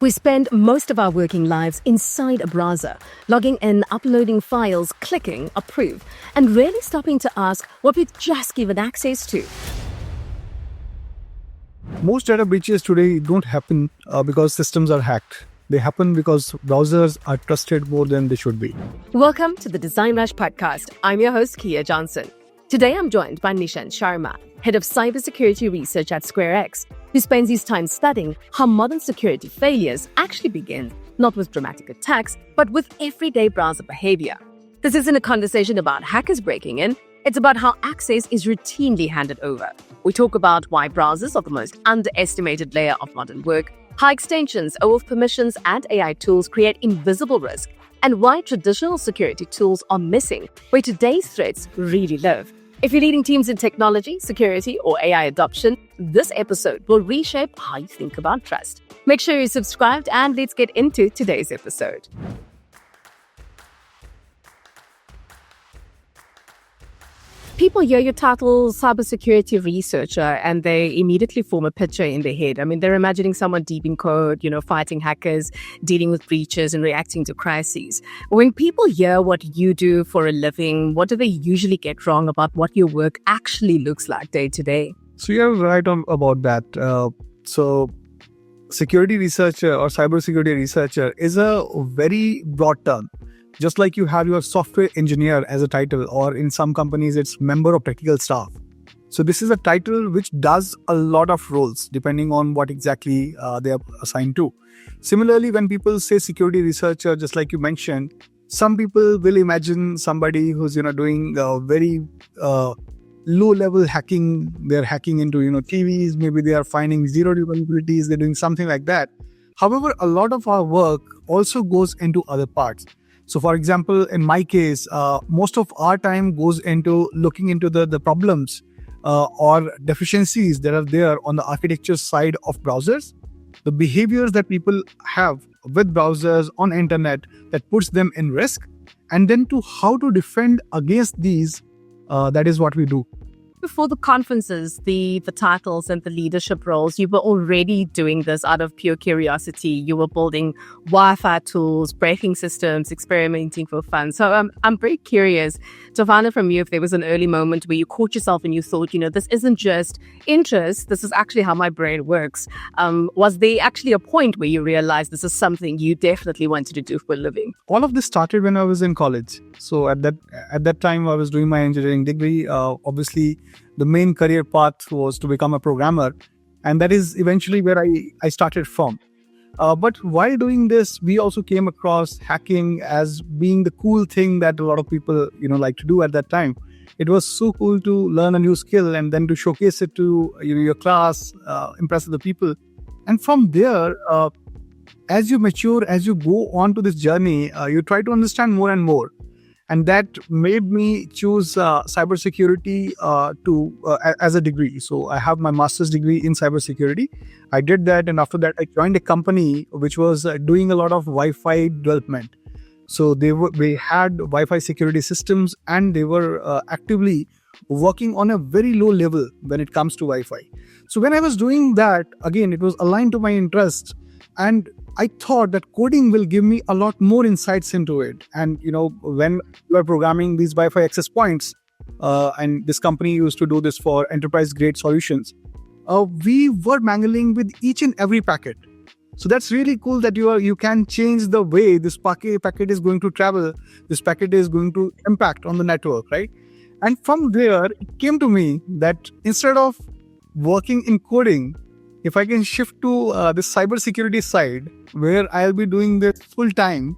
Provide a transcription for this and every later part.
We spend most of our working lives inside a browser, logging in, uploading files, clicking approve, and rarely stopping to ask what we've just given access to. Most data breaches today don't happen because systems are hacked. They happen because browsers are trusted more than they should be. Welcome to the DesignRush Podcast. I'm your host, Kia Johnson. Today I'm joined by Nishant Sharma, Head of Cybersecurity Research at SquareX, who spends his time studying how modern security failures actually begin, not with dramatic attacks, but with everyday browser behavior. This isn't a conversation about hackers breaking in, it's about how access is routinely handed over. We talk about why browsers are the most underestimated layer of modern work, how extensions, OAuth permissions, and AI tools create invisible risk, and why traditional security tools are missing where today's threats really live. If you're leading teams in technology, security, or AI adoption, this episode will reshape how you think about trust. Make sure you're subscribed and let's get into today's episode. People hear your title, cybersecurity researcher, and they immediately form a picture in their head. I mean, they're imagining someone deep in code, fighting hackers, dealing with breaches, and reacting to crises. When people hear what you do for a living, what do they usually get wrong about what your work actually looks like day to day? So you're right about that. So security researcher or cybersecurity researcher is a very broad term. Just like you have your software engineer as a title, or in some companies, it's member of technical staff. So this is a title which does a lot of roles depending on what exactly they are assigned to. Similarly, when people say security researcher, just like you mentioned, some people will imagine somebody who's doing very low-level hacking. They're hacking into TVs. Maybe they are finding zero-day vulnerabilities. They're doing something like that. However, a lot of our work also goes into other parts. So, for example, in my case, most of our time goes into looking into the problems or deficiencies that are there on the architecture side of browsers, the behaviors that people have with browsers on internet that puts them in risk, and then to how to defend against these. That is what we do. Before the conferences, the titles and the leadership roles, you were already doing this out of pure curiosity. You were building Wi-Fi tools, breaking systems, experimenting for fun. So I'm very curious to find out from you if there was an early moment where you caught yourself and you thought, this isn't just interest, this is actually how my brain works. Was there actually a point where you realized this is something you definitely wanted to do for a living? All of this started when I was in college. So at that time, I was doing my engineering degree. Obviously, the main career path was to become a programmer, and that is eventually where I started from. But while doing this, we also came across hacking as being the cool thing that a lot of people like to do at that time. It was so cool to learn a new skill and then to showcase it to your class, impress the people. And from there, as you mature, as you go on to this journey, you try to understand more and more. And that made me choose cybersecurity as a degree. So I have my master's degree in cybersecurity. I did that, and after that, I joined a company which was doing a lot of Wi-Fi development. So they had Wi-Fi security systems, and they were actively working on a very low level when it comes to Wi-Fi. So when I was doing that, again, it was aligned to my interest, and I thought that coding will give me a lot more insights into it. And, when you are programming these Wi-Fi access points, and this company used to do this for enterprise-grade solutions, we were mangling with each and every packet. So that's really cool that you can change the way this packet is going to travel, this packet is going to impact on the network, right? And from there, it came to me that instead of working in coding, if I can shift to the cybersecurity side, where I'll be doing this full time,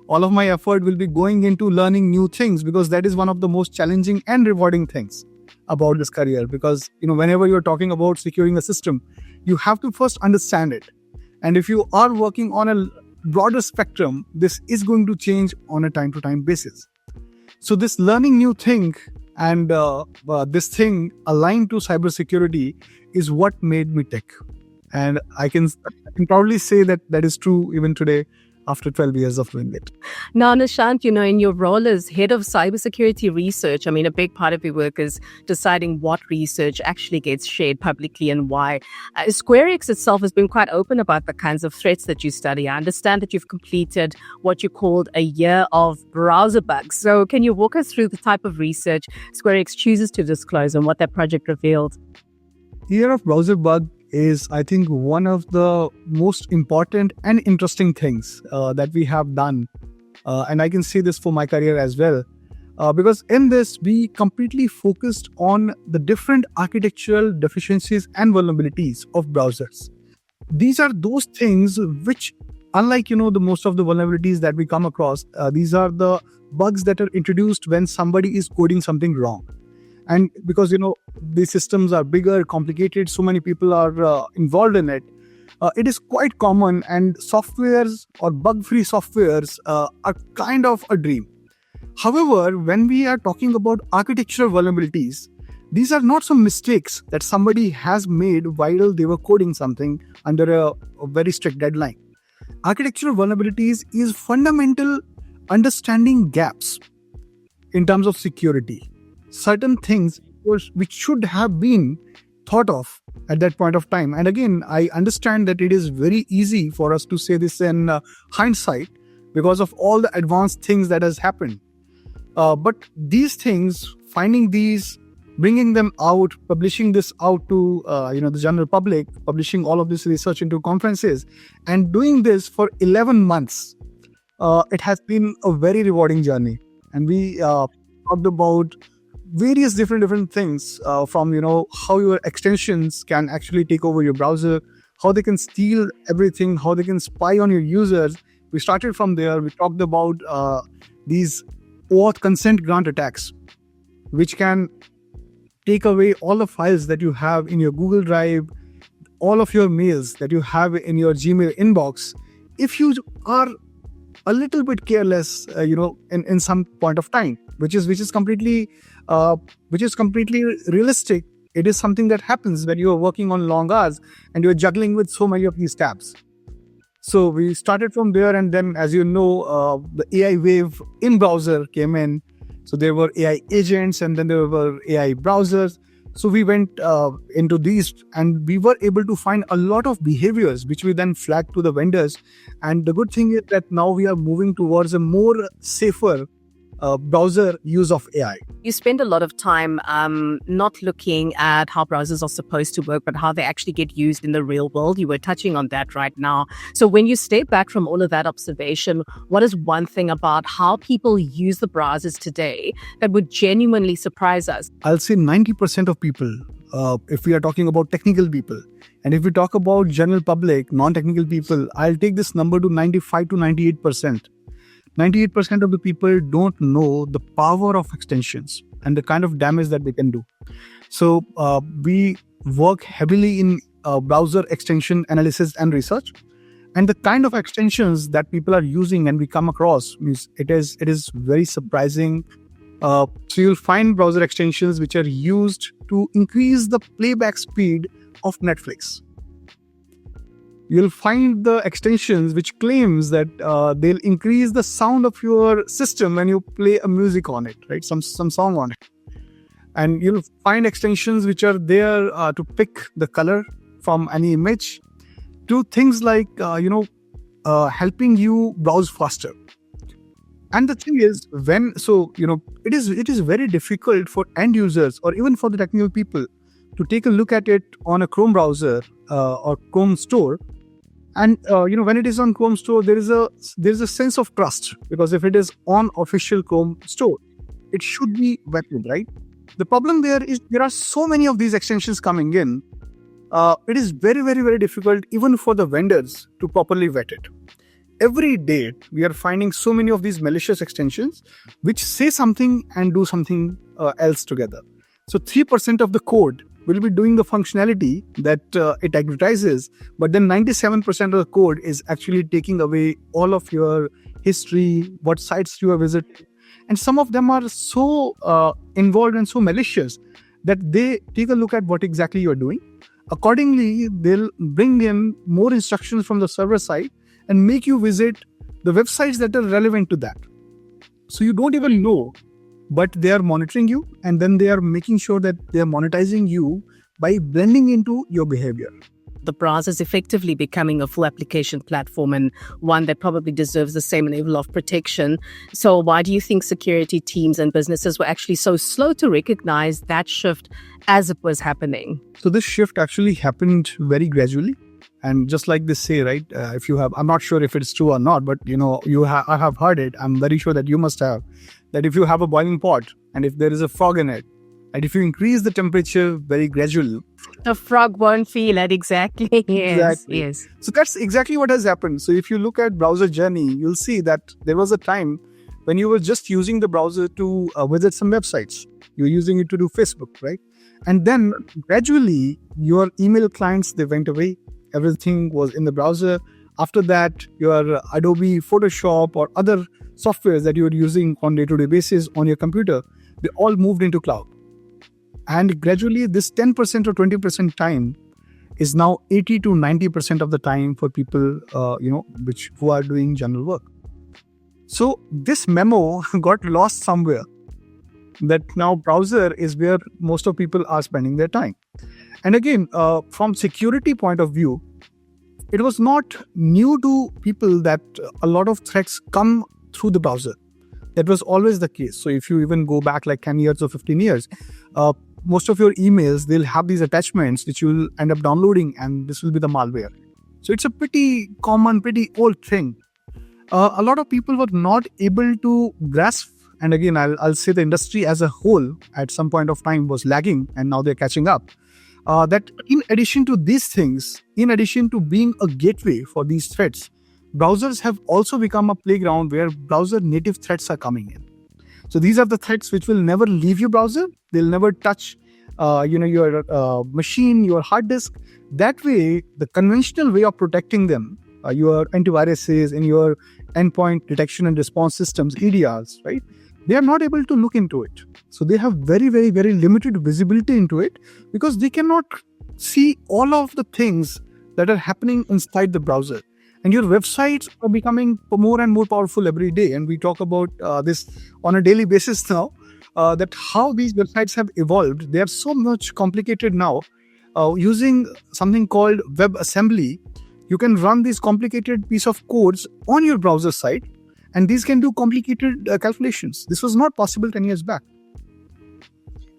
all of my effort will be going into learning new things, because that is one of the most challenging and rewarding things about this career. Because, whenever you're talking about securing a system, you have to first understand it. And if you are working on a broader spectrum, this is going to change on a time-to-time basis. So this learning new thing and this thing aligned to cybersecurity is what made me tech. And I can proudly say that is true even today. after 12 years of doing it. Now, Nishant, in your role as head of cybersecurity research, a big part of your work is deciding what research actually gets shared publicly and why. SquareX itself has been quite open about the kinds of threats that you study. I understand that you've completed what you called a year of browser bugs. So can you walk us through the type of research SquareX chooses to disclose and what that project revealed? Year of browser bug is, I think, one of the most important and interesting things that we have done. And I can say this for my career as well. Because in this, we completely focused on the different architectural deficiencies and vulnerabilities of browsers. These are those things which, unlike, the most of the vulnerabilities that we come across, these are the bugs that are introduced when somebody is coding something wrong. And because, these systems are bigger, complicated, so many people are involved in it, it is quite common, and softwares or bug-free softwares are kind of a dream. However, when we are talking about architectural vulnerabilities, these are not some mistakes that somebody has made while they were coding something under a very strict deadline. Architectural vulnerabilities is fundamental understanding gaps in terms of security. Certain things which should have been thought of at that point of time. And again, I understand that it is very easy for us to say this in hindsight because of all the advanced things that has happened. But these things, finding these, bringing them out, publishing this out to the general public, publishing all of this research into conferences, and doing this for 11 months, it has been a very rewarding journey. And we talked about various different things from how your extensions can actually take over your browser, how they can steal everything, how they can spy on your users. We started from there. We talked about these OAuth consent grant attacks, which can take away all the files that you have in your Google Drive, all of your mails that you have in your Gmail inbox. If you are a little bit careless, in some point of time, which is completely realistic. It is something that happens when you are working on long hours and you're juggling with so many of these tabs. So we started from there, and then, as you know, the AI wave in browser came in. So there were AI agents, and then there were AI browsers. So we went into these, and we were able to find a lot of behaviors which we then flagged to the vendors. And the good thing is that now we are moving towards a more safer browser use of AI. You spend a lot of time not looking at how browsers are supposed to work, but how they actually get used in the real world. You were touching on that right now. So when you step back from all of that observation, what is one thing about how people use the browsers today that would genuinely surprise us? I'll say 90% of people, if we are talking about technical people, and if we talk about general public, non-technical people, I'll take this number to 95 to 98%. 98% of the people don't know the power of extensions and the kind of damage that they can do. So we work heavily in browser extension analysis and research. And the kind of extensions that people are using and we come across, it is very surprising. So you'll find browser extensions which are used to increase the playback speed of Netflix. You'll find the extensions which claims that they'll increase the sound of your system when you play a music on it, right? Some song on it. And you'll find extensions which are there to pick the color from any image, to things like, helping you browse faster. And the thing is, it is very difficult for end users or even for the technical people to take a look at it on a Chrome browser or Chrome store. And when it is on Chrome store, there is a sense of trust, because if it is on official Chrome store, it should be vetted, right? The problem there is there are so many of these extensions coming in. It is very, very, very difficult even for the vendors to properly vet it. Every day, we are finding so many of these malicious extensions which say something and do something else together. So 3% of the code will be doing the functionality that it advertises, but then 97% of the code is actually taking away all of your history, what sites you have visited. And some of them are so involved and so malicious that they take a look at what exactly you're doing. Accordingly, they'll bring in more instructions from the server side and make you visit the websites that are relevant to that. So you don't even know, but they are monitoring you, and then they are making sure that they are monetizing you by blending into your behavior. The browser is effectively becoming a full application platform, and one that probably deserves the same level of protection. So why do you think security teams and businesses were actually so slow to recognize that shift as it was happening? So this shift actually happened very gradually. And just like they say, right, if you have, I'm not sure if it's true or not, but I have heard it. I'm very sure that you must have, that if you have a boiling pot and if there is a frog in it, and if you increase the temperature very gradually, the frog won't feel it. Exactly. Yes. So that's exactly what has happened. So if you look at browser journey, you'll see that there was a time when you were just using the browser to visit some websites. You're using it to do Facebook, right? And then gradually your email clients, they went away. Everything was in the browser. After that, your Adobe Photoshop or other softwares that you're using on day-to-day basis on your computer, they all moved into cloud. And gradually, this 10% or 20% time is now 80 to 90% of the time for people, who are doing general work. So this memo got lost somewhere, that now browser is where most of people are spending their time. And again, from security point of view, it was not new to people that a lot of threats come through the browser. That was always the case. So if you even go back like 10 years or 15 years, most of your emails, they'll have these attachments which you'll end up downloading, and this will be the malware. So it's a pretty common, pretty old thing. A lot of people were not able to grasp, and again, I'll say the industry as a whole at some point of time was lagging, and now they're catching up. That in addition to these things, in addition to being a gateway for these threats, browsers have also become a playground where browser native threats are coming in. So these are the threats which will never leave your browser. They'll never touch your machine, your hard disk. That way, the conventional way of protecting them, your antiviruses and your endpoint detection and response systems, EDRs, right? They are not able to look into it. So they have very, very, very limited visibility into it because they cannot see all of the things that are happening inside the browser. And your websites are becoming more and more powerful every day. And we talk about this on a daily basis now, that how these websites have evolved. They are so much complicated now. Using something called WebAssembly, you can run these complicated piece of codes on your browser site, and these can do complicated calculations. This was not possible 10 years back.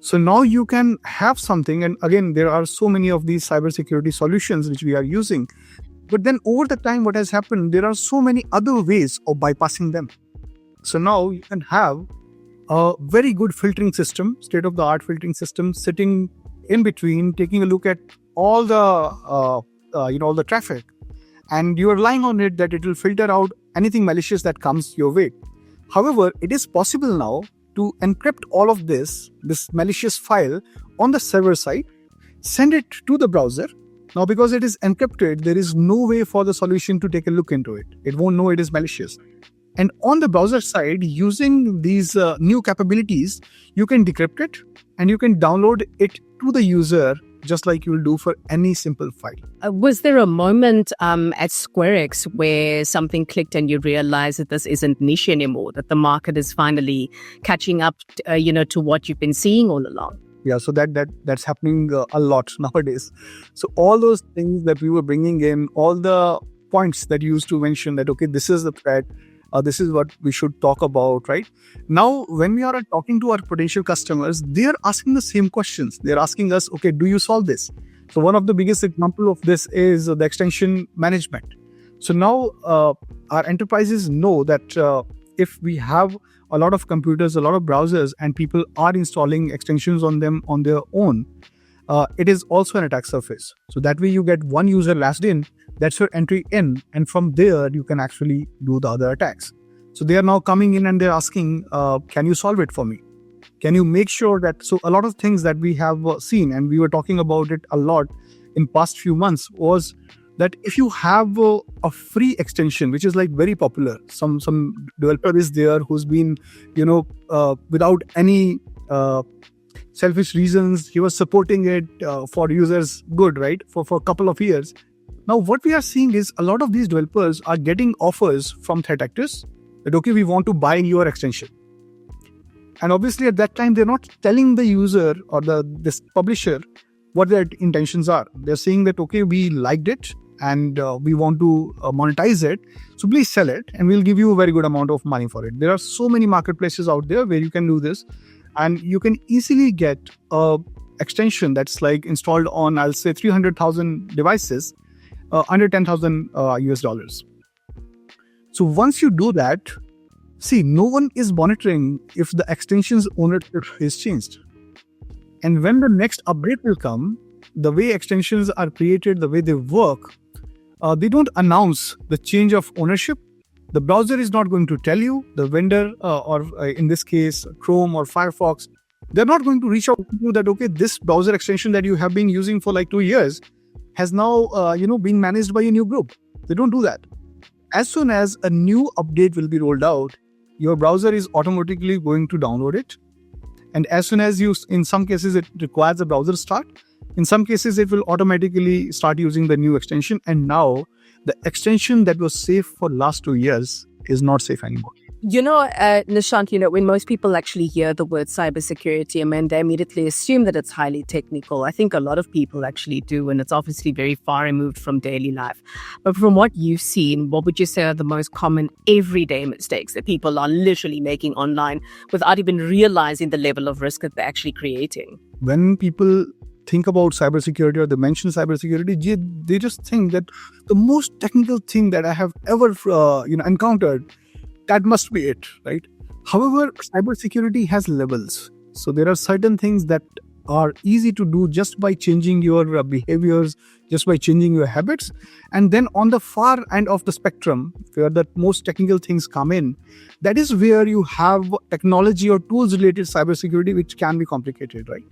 So now you can have something, and again, there are so many of these cybersecurity solutions which we are using. But then over the time, what has happened, there are so many other ways of bypassing them. So now you can have a very good filtering system, state-of-the-art filtering system, sitting in between, taking a look at all the all the traffic, and you are relying on it that it will filter out anything malicious that comes your way. However, it is possible now to encrypt all of this malicious file on the server side, send it to the browser. Now, because it is encrypted, there is no way for the solution to take a look into it. It won't know it is malicious. And on the browser side, using these new capabilities, you can decrypt it and you can download it to the user just like you will do for any simple file. Was there a moment at SquareX where something clicked and you realized that this isn't niche anymore, that the market is finally catching up to what you've been seeing all along? Yeah, so that's happening a lot nowadays. So all those things that we were bringing in, all the points that you used to mention that, okay, this is the threat, this is what we should talk about, right? Now, when we are talking to our potential customers, they are asking the same questions. They're asking us, okay, do you solve this? So one of the biggest example of this is the extension management. So now our enterprises know that if we have a lot of computers, a lot of browsers, and people are installing extensions on them on their own, it is also an attack surface. So that way you get one user latched in, that's your entry in, and from there you can actually do the other attacks. So they are now coming in and they're asking, can you solve it for me? Can you make sure that, so a lot of things that we have seen, and we were talking about it a lot in past few months, was that if you have a free extension, which is like very popular, some developer is there who's been, without any selfish reasons, he was supporting it for users good, right? For a couple of years. Now, what we are seeing is a lot of these developers are getting offers from threat actors that, okay, we want to buy your extension. And obviously at that time, they're not telling the user or this publisher what their intentions are. They're saying that, okay, we liked it and we want to monetize it. So please sell it and we'll give you a very good amount of money for it. There are so many marketplaces out there where you can do this, and you can easily get a extension that's like installed on, I'll say, 300,000 devices under 10,000 US dollars. So once you do that, see, no one is monitoring if the extension's ownership is changed. And when the next update will come, the way extensions are created, the way they work, they don't announce the change of ownership. The browser is not going to tell you. The vendor, or in this case, Chrome or Firefox, they're not going to reach out to you that, okay, this browser extension that you have been using for like 2 years has now, been managed by a new group. They don't do that. As soon as a new update will be rolled out, your browser is automatically going to download it. And as soon as in some cases, it requires a browser start. In some cases, it will automatically start using the new extension. And now the extension that was safe for last 2 years is not safe anymore. Nishant, when most people actually hear the word cybersecurity, they immediately assume that it's highly technical. I think a lot of people actually do, and it's obviously very far removed from daily life. But from what you've seen, what would you say are the most common everyday mistakes that people are literally making online without even realizing the level of risk that they're actually creating? When people think about cybersecurity or they mention cybersecurity, they just think that the most technical thing that I have ever encountered, that must be it, right? However, cybersecurity has levels. So there are certain things that are easy to do just by changing your behaviors, just by changing your habits. And then on the far end of the spectrum, where the most technical things come in, that is where you have technology or tools related cybersecurity, which can be complicated, right?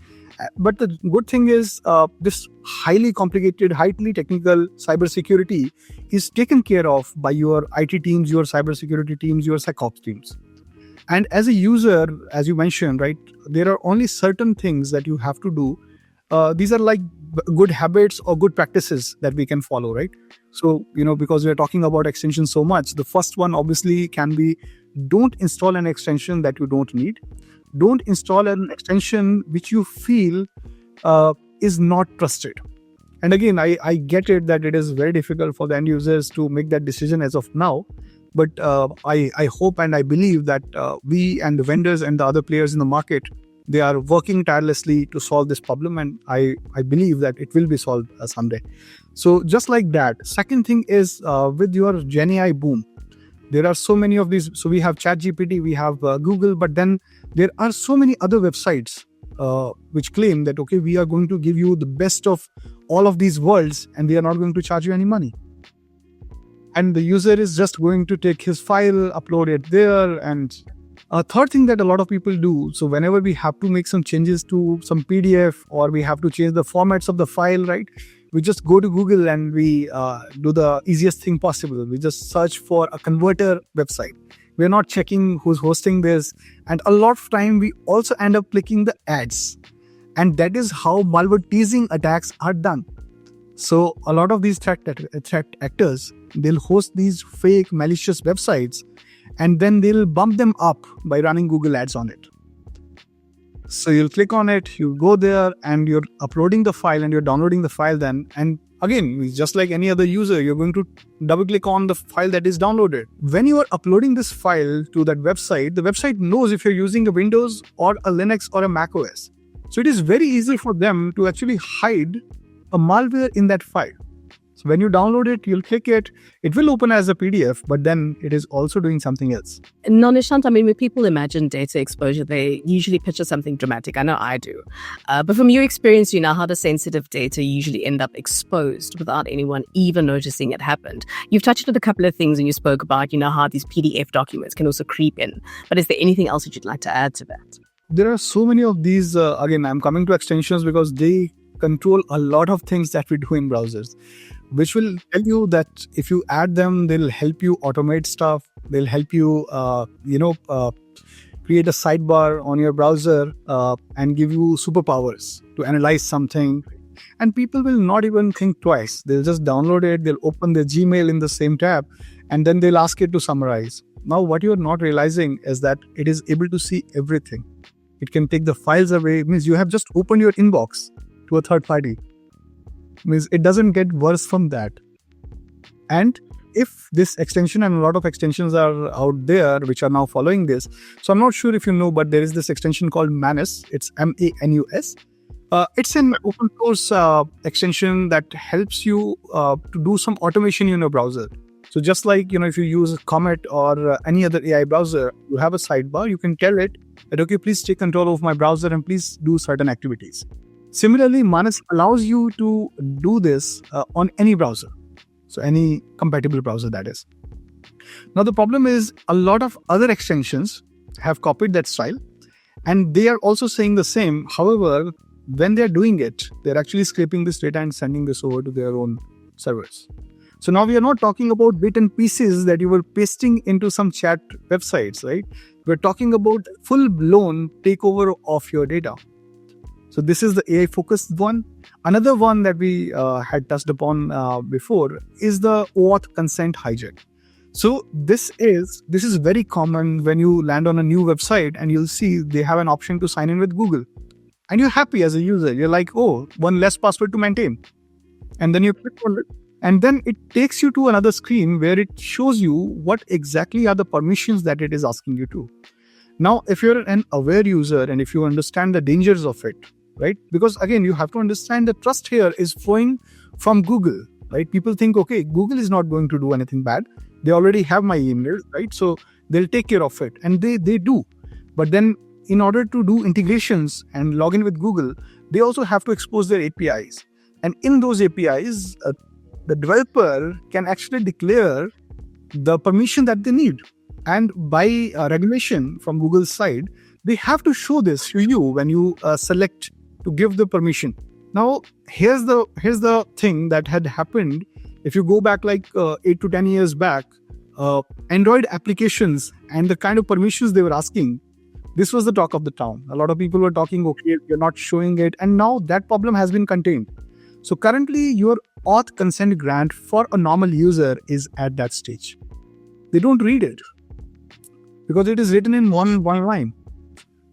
But the good thing is this highly complicated, highly technical cybersecurity is taken care of by your IT teams, your cybersecurity teams, your SecOps teams. And as a user, as you mentioned, right, there are only certain things that you have to do. These are like good habits or good practices that we can follow, right? So, because we're talking about extensions so much, the first one obviously can be, don't install an extension that you don't need. Don't install an extension which you feel is not trusted. And again, I get it that it is very difficult for the end users to make that decision as of now. But I hope and I believe that we and the vendors and the other players in the market, they are working tirelessly to solve this problem. And I believe that it will be solved someday. So just like that. Second thing is with your GenAI boom, there are so many of these. So we have ChatGPT, we have Google, but then there are so many other websites which claim that, okay, we are going to give you the best of all of these worlds and we are not going to charge you any money. And the user is just going to take his file, upload it there. And a third thing that a lot of people do, so whenever we have to make some changes to some PDF or we have to change the formats of the file, right? We just go to Google and we do the easiest thing possible. We just search for a converter website. We're not checking who's hosting this. And a lot of time we also end up clicking the ads. And that is how malware teasing attacks are done. So a lot of these threat actors, they'll host these fake malicious websites and then they'll bump them up by running Google ads on it. So you'll click on it, you go there and you're uploading the file and you're downloading the file then. And again, just like any other user, you're going to double click on the file that is downloaded. When you are uploading this file to that website, the website knows if you're using a Windows or a Linux or a Mac OS. So it is very easy for them to actually hide a malware in that file. So when you download it, you'll click it, it will open as a PDF, but then it is also doing something else. No, Nishant, when people imagine data exposure, they usually picture something dramatic. I know I do. But from your experience, how the sensitive data usually end up exposed without anyone even noticing it happened. You've touched on a couple of things and you spoke about, how these PDF documents can also creep in. But is there anything else that you'd like to add to that? There are so many of these. Again, I'm coming to extensions because they control a lot of things that we do in browsers, which will tell you that if you add them, they'll help you automate stuff. They'll help you, create a sidebar on your browser and give you superpowers to analyze something. And people will not even think twice. They'll just download it, they'll open their Gmail in the same tab, and then they'll ask it to summarize. Now, what you're not realizing is that it is able to see everything. It can take the files away. It means you have just opened your inbox to a third party. It means it doesn't get worse from that. And if this extension, and a lot of extensions are out there which are now following this. So I'm not sure if you know, but there is this extension called Manus. It's MANUS. It's an open source extension that helps you to do some automation in your browser. So just like, if you use Comet or any other AI browser, you have a sidebar, you can tell it that, okay, please take control of my browser and please do certain activities. Similarly, Manus allows you to do this on any browser. So any compatible browser, that is. Now, the problem is a lot of other extensions have copied that style and they are also saying the same. However, when they're doing it, they're actually scraping this data and sending this over to their own servers. So now we are not talking about bit and pieces that you were pasting into some chat websites, right? We're talking about full-blown takeover of your data. So this is the AI-focused one. Another one that we had touched upon before is the OAuth consent hijack. So this is very common when you land on a new website and you'll see they have an option to sign in with Google. And you're happy as a user. You're like, oh, one less password to maintain. And then you click on it. And then it takes you to another screen where it shows you what exactly are the permissions that it is asking you to. Now, if you're an aware user and if you understand the dangers of it, right? Because again, you have to understand the trust here is flowing from Google, right? People think, okay, Google is not going to do anything bad. They already have my email, right? So they'll take care of it. And they do. But then in order to do integrations and log in with Google, they also have to expose their APIs. And in those APIs, the developer can actually declare the permission that they need. And by regulation from Google's side, they have to show this to you when you select to give the permission. Now, here's the thing that had happened. If you go back like 8 to 10 years back, Android applications and the kind of permissions they were asking, this was the talk of the town. A lot of people were talking, okay, you're not showing it. And now that problem has been contained. So currently your auth consent grant for a normal user is at that stage. They don't read it because it is written in one line.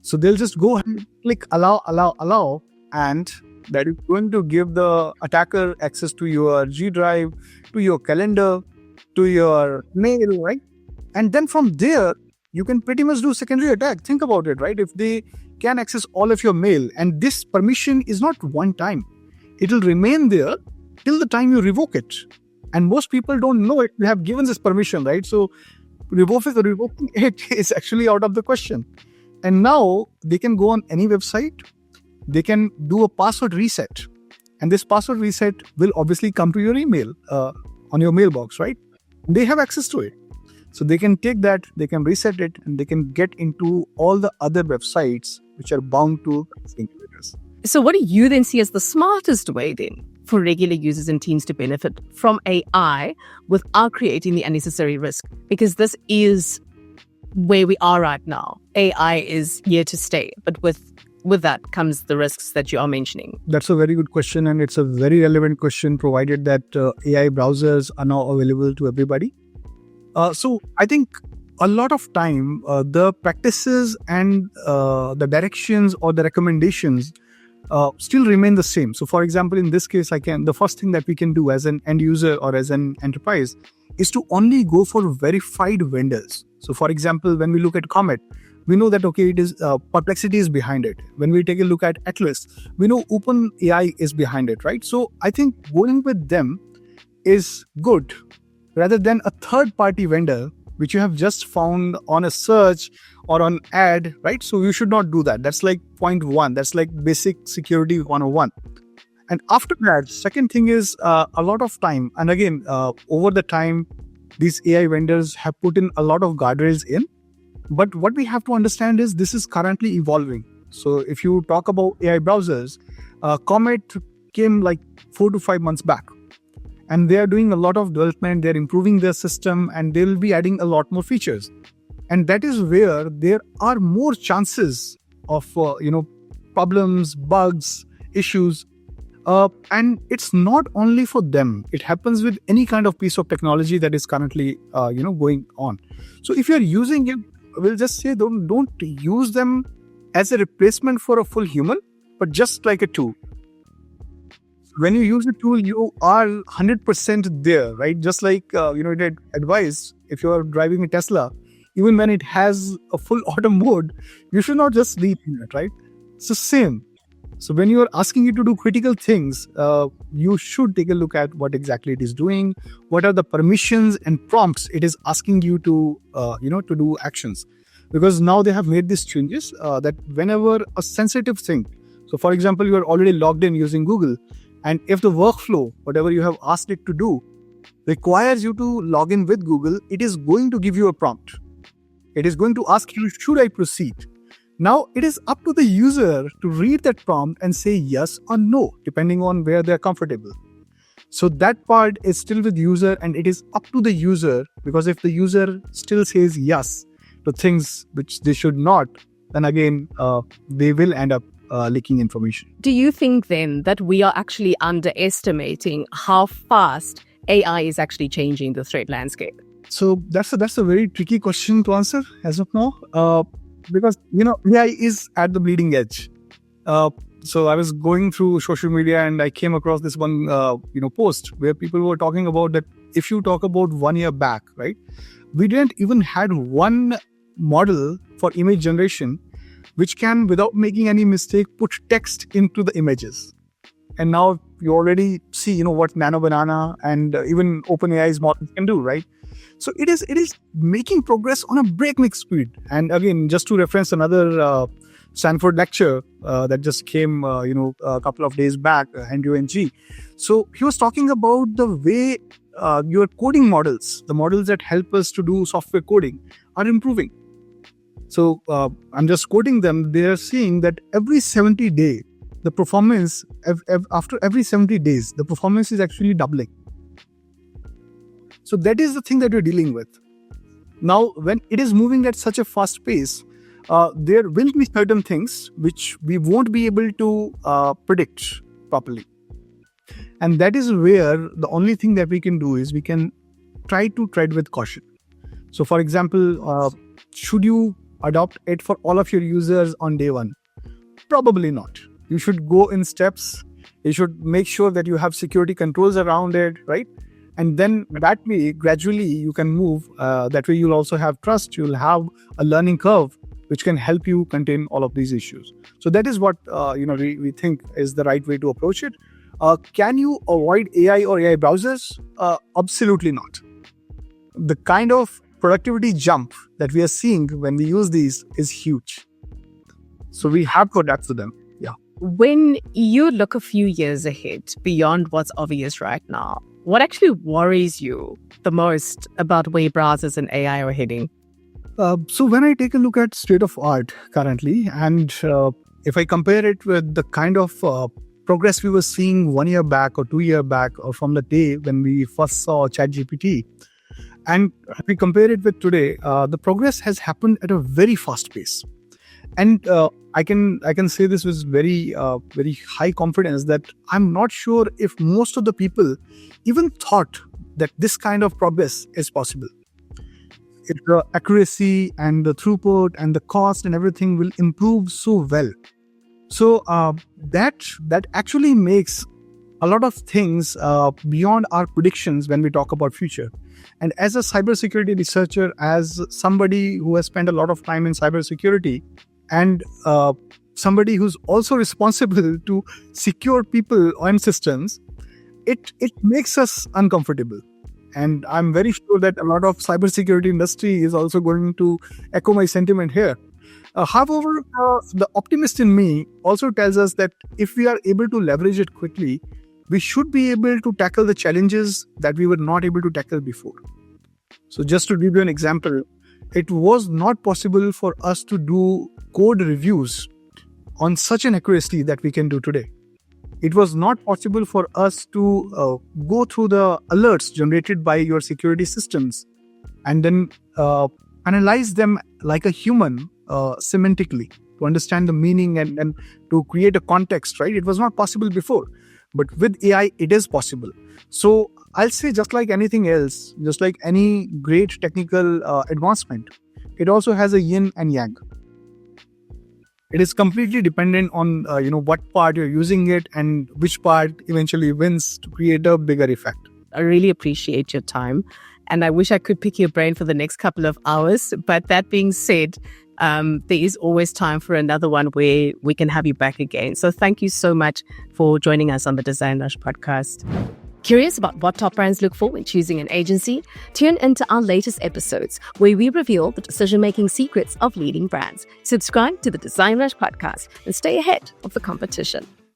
So they'll just go and click allow, and that is going to give the attacker access to your G drive, to your calendar, to your mail, right? And then from there, you can pretty much do secondary attack. Think about it, right? If they can access all of your mail, and this permission is not one time, it will remain there till the time you revoke it. And most people don't know it. They have given this permission, right? So revoking it is actually out of the question. And now they can go on any website. They can do a password reset. And this password reset will obviously come to your email on your mailbox, right? They have access to it. So they can take that, they can reset it, and they can get into all the other websites which are bound to incubators. So what do you then see as the smartest way then for regular users and teams to benefit from AI without creating the unnecessary risk? Because this is where we are right now. AI is here to stay, but with that comes the risks that you are mentioning. That's a very good question, and it's a very relevant question provided that AI browsers are now available to everybody. So I think a lot of time, the practices and the directions or the recommendations still remain the same. So for example, in this case, the first thing that we can do as an end user or as an enterprise is to only go for verified vendors. So for example, when we look at Comet, we know that, okay, it is Perplexity is behind it. When we take a look at Atlas, we know OpenAI is behind it, right? So I think going with them is good rather than a third-party vendor which you have just found on a search or on ad, right? So you should not do that. That's like point one. That's like basic security 101. And after that, second thing is a lot of time. And again, over the time, these AI vendors have put in a lot of guardrails in. But what we have to understand is this is currently evolving. So if you talk about AI browsers, Comet came like 4 to 5 months back. And they are doing a lot of development, they're improving their system, and they'll be adding a lot more features. And that is where there are more chances of, problems, bugs, issues. And it's not only for them. It happens with any kind of piece of technology that is currently, going on. So if you're using it, we'll just say don't use them as a replacement for a full human, but just like a tool. When you use a tool, you are 100% there, right? Just like, it advised, if you're driving a Tesla, even when it has a full auto mode, you should not just sleep in it, right? It's the same. So when you are asking it to do critical things, you should take a look at what exactly it is doing, what are the permissions and prompts it is asking you to, to do actions. Because now they have made these changes that whenever a sensitive thing, so for example, you are already logged in using Google, and if the workflow, whatever you have asked it to do, requires you to log in with Google, it is going to give you a prompt. It is going to ask you, should I proceed? Now, it is up to the user to read that prompt and say yes or no, depending on where they're comfortable. So that part is still with user, and it is up to the user, because if the user still says yes to things which they should not, then again, they will end up leaking information. Do you think then that we are actually underestimating how fast AI is actually changing the threat landscape? So that's a very tricky question to answer as of now, because AI is at the bleeding edge. So I was going through social media and I came across this one post where people were talking about that. If you talk about 1 year back, right, we didn't even had one model for image generation which can, without making any mistake, put text into the images. And now you already see, what Nano Banana and even OpenAI's models can do, right? So it is making progress on a breakneck speed. And again, just to reference another Stanford lecture that just came, a couple of days back, Andrew Ng. So he was talking about the way your coding models, the models that help us to do software coding, are improving. So I'm just quoting them. They are seeing that every 70 days, the performance, after every 70 days, the performance is actually doubling. So that is the thing that we're dealing with. Now, when it is moving at such a fast pace, there will be certain things which we won't be able to predict properly. And that is where the only thing that we can do is we can try to tread with caution. So for example, should you adopt it for all of your users on day one? Probably not. You should go in steps. You should make sure that you have security controls around it, right? And then that way, gradually, you can move. That way, you'll also have trust. You'll have a learning curve, which can help you contain all of these issues. So that is what we think is the right way to approach it. Can you avoid AI or AI browsers? Absolutely not. The kind of productivity jump that we are seeing when we use these is huge. So we have to adapt to them. Yeah. When you look a few years ahead beyond what's obvious right now, what actually worries you the most about where browsers and AI are heading? So when I take a look at state of art currently, and if I compare it with the kind of progress we were seeing 1 year back or 2 years back, or from the day when we first saw ChatGPT, and we compare it with today, the progress has happened at a very fast pace. And I can say this with very high confidence that I'm not sure if most of the people even thought that this kind of progress is possible. If the accuracy and the throughput and the cost and everything will improve so well. So that actually makes a lot of things beyond our predictions when we talk about future. And as a cybersecurity researcher, as somebody who has spent a lot of time in cybersecurity, and somebody who's also responsible to secure people and systems, it makes us uncomfortable. And I'm very sure that a lot of cybersecurity industry is also going to echo my sentiment here. However, the optimist in me also tells us that if we are able to leverage it quickly, we should be able to tackle the challenges that we were not able to tackle before. So just to give you an example, it was not possible for us to do code reviews on such an accuracy that we can do today. It was not possible for us to go through the alerts generated by your security systems and then analyze them like a human semantically to understand the meaning and to create a context, right? It was not possible before. But with AI, it is possible. So I'll say, just like anything else, just like any great technical advancement, it also has a yin and yang. It is completely dependent on what part you're using it and which part eventually wins to create a bigger effect. I really appreciate your time, and I wish I could pick your brain for the next couple of hours. But that being said, there is always time for another one where we can have you back again. So thank you so much for joining us on the DesignRush podcast. Curious about what top brands look for when choosing an agency? Tune into our latest episodes where we reveal the decision-making secrets of leading brands. Subscribe to the DesignRush podcast and stay ahead of the competition.